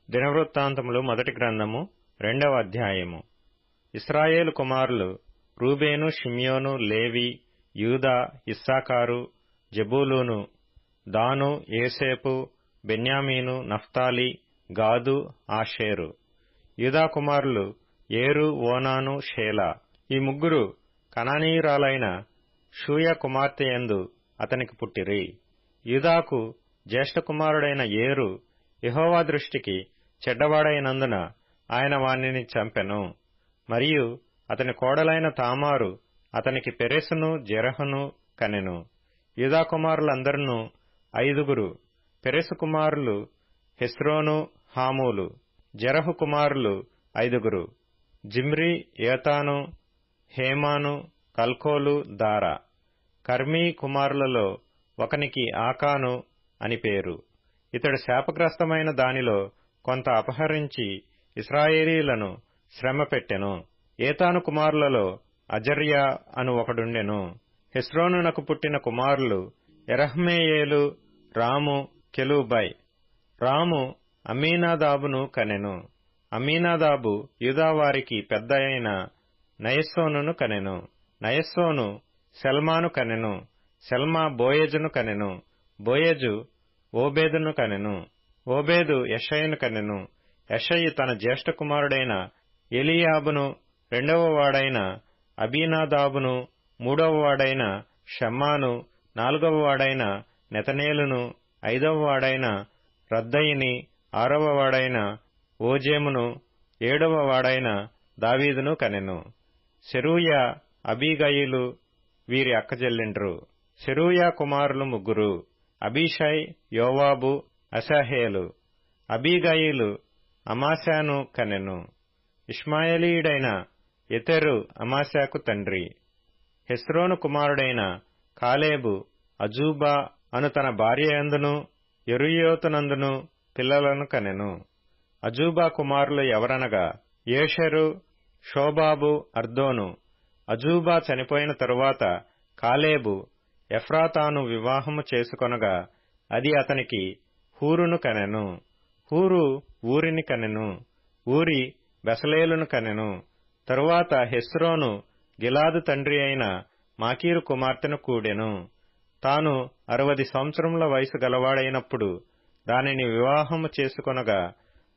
దినవృత్తాంతములు మొదటి గ్రంథము 2వ అధ్యాయము. ఇశ్రాయేలు కుమారులు రూబేను, షిమ్యోను, లేవి, యూదా, ఇస్సాకారు, జెబూలూను, దాను, యోసేపు, బెన్యామీను, నఫ్తాలి, గాదు, ఆషేరు. యూదా కుమారులు ఏరు, ఓనాను, షేలా. ఈ ముగ్గురు కనానీయురాలైన షూయ కుమార్తెయందు అతనికి పుట్టిరి. యూదాకు జ్యేష్ఠ కుమారుడైన ఏరు యెహోవా దృష్టికి చెడ్డవాడైనందున ఆయన వానిని చంపెను. మరియు అతని కోడలైన తామారు అతనికి పెరెసును, జెరహును కనెను. యూదా కుమారులందరును 5. పెరెసు కుమారులు హెస్రోను, హామూలు. జెరహు కుమారులు 5: జిమ్రీ, ఏతాను, హేమాను, కల్కోలు, దారా. కర్మీ కుమారులలో ఒకనికి ఆకాను అని పేరు. ఇతడు శాపగ్రస్తమైన దానిలో కొంత అపహరించి ఇశ్రాయేలీయులను శ్రమ పెట్టెను. ఏతాను కుమారులలో అజర్యా అను ఒకడుండెను. హెస్రోనునకు పుట్టిన కుమారులు యెరహ్మెయేలు, రాము, కెలూబై. రాము అమ్మీనాదాబును కనెను. అమ్మీనాదాబు యూదావారికి పెద్ద అయిన నయస్సోనును కనెను. నయస్సోను సెల్మాను కనెను. సెల్మా బోయజును కనెను. బోయజు ఓబేదును కనెను. ఓబేదు యెషయిను కనెను. యెషయి తన జ్యేష్ఠ కుమారుడైన ఎలీయాబును, 2వ వాడైన అబీనాదాబును, 3వ వాడైన షమ్మాను, 4వ వాడైన నెతనేలును, 5వ వాడైన రద్దయిని, 6వ వాడైన ఓజేమును, 7వ వాడైన దావీదును కనెను. సెరూయా, అబీగయిలు వీరి అక్కజెల్లిండ్రు. సెరూయా కుమారులు 3: అబీషై, యోవాబు, అశాహేలు. అబీగయిలు అమాశాను కనెను. ఇష్మాయేలీయుడైన యెతెరు అమాశాకు తండ్రి. హెస్రోను కుమారుడైన కాలేబు అజూబా అను తన భార్యయందును యెరూయోతునందును పిల్లలను కనెను. అజూబా కుమారులు ఎవరనగా యేషెరు, షోబాబు, అర్దోను. అజూబా చనిపోయిన తరువాత కాలేబు ఎఫ్రాతాను వివాహము చేసుకొనగా అది అతనికి హూరును కనెను. హూరు ఊరిని కనెను. ఊరి బెసలేలును కనెను. తరువాత హెస్రోను గిలాదు తండ్రి అయిన మాకీరు కుమార్తెను కూడెను. తాను 60 సంవత్సరముల వయసు గలవాడైనప్పుడు దానిని వివాహము చేసుకొనగా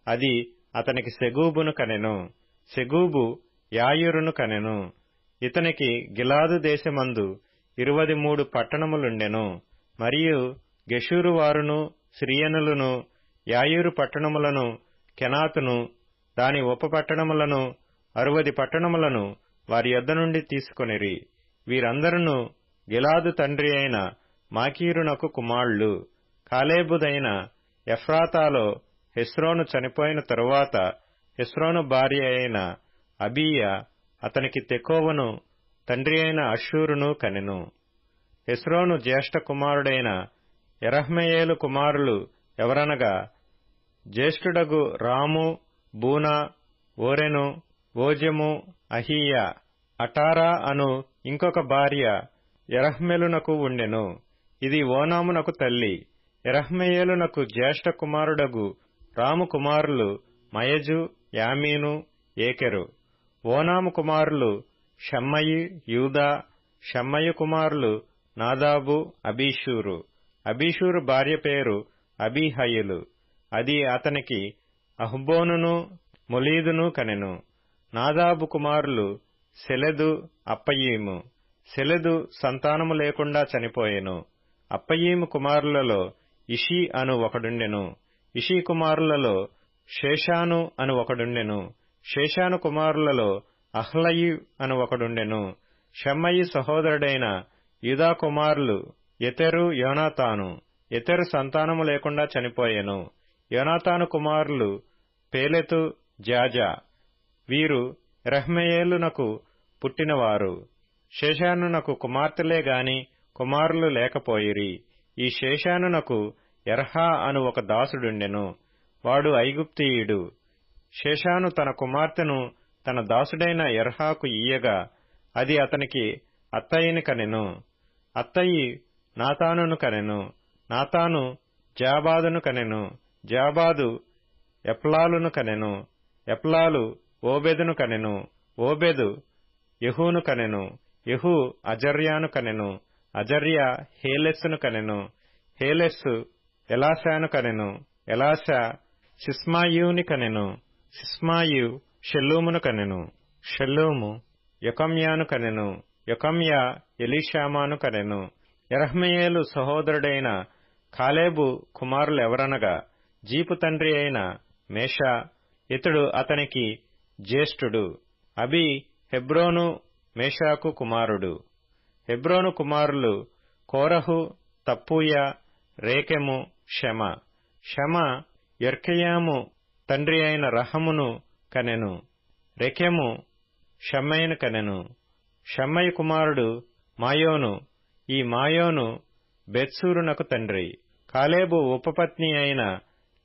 అది అతనికి సెగూబును కనెను. సెగూబు యాయురును కనెను. ఇతనికి గిలాదు దేశమందు 23 పట్టణములుండెను. మరియు గెషూరు వారును, సిరియనులను యాయూరు పట్టణములను, కెనాతును దాని ఉపపట్టణములను, 60 పట్టణములను వారి యొద్ద నుండి తీసుకొనిరి. వీరందరును గిలాదు తండ్రి అయిన మాకీరునకు కుమారులు. కాలేబుదైన ఎఫ్రాతాలో హెస్రోను చనిపోయిన తరువాత హెస్రోను భార్య అయిన అబీయ అతనికి తెకోవను తండ్రి అయిన అషూరును కనెను. హెస్రోను జ్యేష్ఠ కుమారుడైన యెరహ్మెయేలు కుమారులు ఎవరనగా జ్యేష్ఠుడగు రాము, బూనా, ఓరెను, ఓజెము, అహీయా. అటారా అను ఇంకొక భార్య యెరహ్మెలునకు ఉండెను. ఇది ఓనామునకు తల్లి. యెరహ్మెయేలునకు జ్యేష్ఠ కుమారుడగు రాము కుమారులు మయజు, యామీను, ఏకెరు. ఓనాము కుమారులు షమ్మయి, యూదా. షమ్మయి కుమారులు నాదాబు, అబీషూరు. అబీషూరు భార్య పేరు అబీహయిలు. అది అతనికి అహ్బోనును, మొలీదును కనెను. నాదాబు కుమారులు సెలెదు, అప్పయీము. సెలెదు సంతానము లేకుండా చనిపోయెను. అప్పయీము కుమారులలో ఇషీ అను ఒకడుండెను. ఇషీ కుమారులలో షేషాను అను ఒకడుండెను. షేషాను కుమారులలో అహ్లయి అను ఒకడుండెను. షమ్మయి సహోదరుడైన యూదా కుమారులు యెతెరు, యోనాతాను. యెతెరు సంతానము లేకుండా చనిపోయెను. యోనాతాను కుమారులు పేలెతు, జాజా. వీరు యెరహ్మెయేలునకు పుట్టినవారు. షేషానునకు కుమార్తెలే గాని కుమారులు లేకపోయిరి. ఈ షేషానునకు ఎర్హా అను ఒక దాసుడుండెను. వాడు ఐగుప్తీయుడు. షేషాను తన కుమార్తెను తన దాసుడైన ఎర్హాకు ఇయ్యగా అది అతనికి అత్తయిని కనెను. అత్తయి నాతానును కనెను. నాతాను జాబాదును కనెను. జాబాదు ఎప్లాలును కనెను. ఎప్లాలు ఓబెదును కనెను. ఓబెదు యెహూను కనెను. యెహూ అజర్యాను కనెను. అజర్యా హేలెస్సును కనెను. హేలెస్సు ఎలాశాను కనెను. ఎలాశా సిస్మాయుని కనెను. సిస్మాయు షెల్లూమును కనెను. షెల్లూము యొకమ్యాను కనెను. యొకమ్యా ఎలీషామాను కనెను. యెరహ్మెయేలు సహోదరుడైన కాలేబు కుమారులెవరనగా జీపు తండ్రి అయిన మేషా, ఇతడు అతనికి జ్యేష్ఠుడు. అబీ హెబ్రోను మేషాకు కుమారుడు. హెబ్రోను కుమారులు కోరహు, తప్పూయ, రేకెము, షెమ. షెమ యొర్కెయాము తండ్రి అయిన రహమును కనెను. రెకెము షమ్మయిను కనెను. షమ్మయి కుమారుడు మాయోను. ఈ మాయోను బెత్సూరునకు తండ్రి. కాలేబు ఉపపత్ని అయిన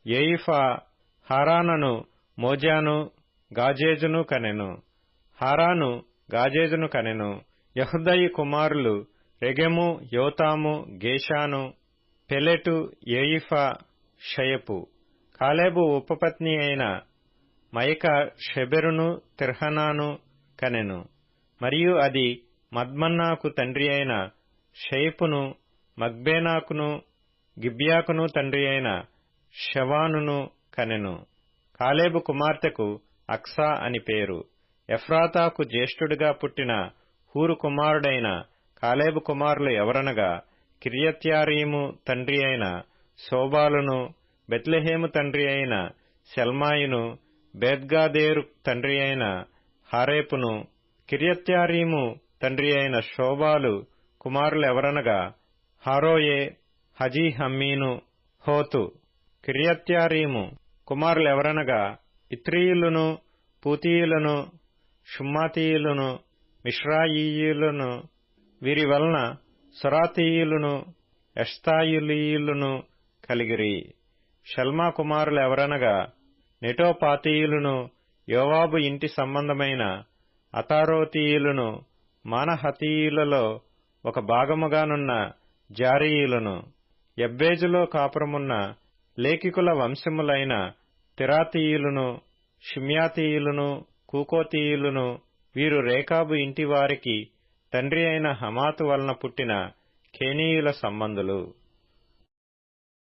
యేయిఫా హారానను, మోజాను, గాజేజును కనెను. హారాను గాజేజును కనెను. యహ్దయి కుమారులు రెగెము, యోతాము, గేషాను, పెలెటు, యేయిఫా, షయపు. కాలేబు ఉపపత్ని అయిన మయకా షెబెరును, తిర్హనాను కనెను. మరియు అది మద్మన్నాకు తండ్రి అయిన షయపును, మగ్బేనాకును, గిబ్యాకును తండ్రి అయిన షవానును కనెను. కాలేబు కుమార్తెకు అక్సా అని పేరు. ఎఫ్రాతాకు జ్యేష్ఠుడిగా పుట్టిన హూరు కుమారుడైన కాలేబు కుమారులు ఎవరనగా కిర్యత్యారీము తండ్రి అయిన శోబాలును, బెత్లెహేము తండ్రి అయిన షల్మాయును, బేత్గాదేరు తండ్రి అయిన హారేపును. కిర్యత్యారీము తండ్రి అయిన శోబాలు కుమారులెవరనగా హారోయే, హజీహమ్మీను, హోతు. కిర్యత్యారీము కుమారులెవరనగా ఇత్రీయులను, పూతీయులను, షుమ్మాతీయులను, మిశ్రాయీయులను. వీరి వలన సొరాతీయులను, ఎష్తాయులీయులను కలిగిరి. షల్మా కుమారులెవరనగా నెటోపాతీయులను, యోవాబు ఇంటి సంబంధమైన అతారోతీయులను, మానహతీయులలో ఒక భాగముగానున్న జారీయులను. యబ్బేజులో కాపురమున్న లేఖికుల వంశములైన తిరాతీయులను, షిమ్యాతీయులను, కూకోతీయులను. వీరు రేకాబు ఇంటివారికి తండ్రి అయిన హమాతు వలన పుట్టిన కేనీయుల సంబంధులు.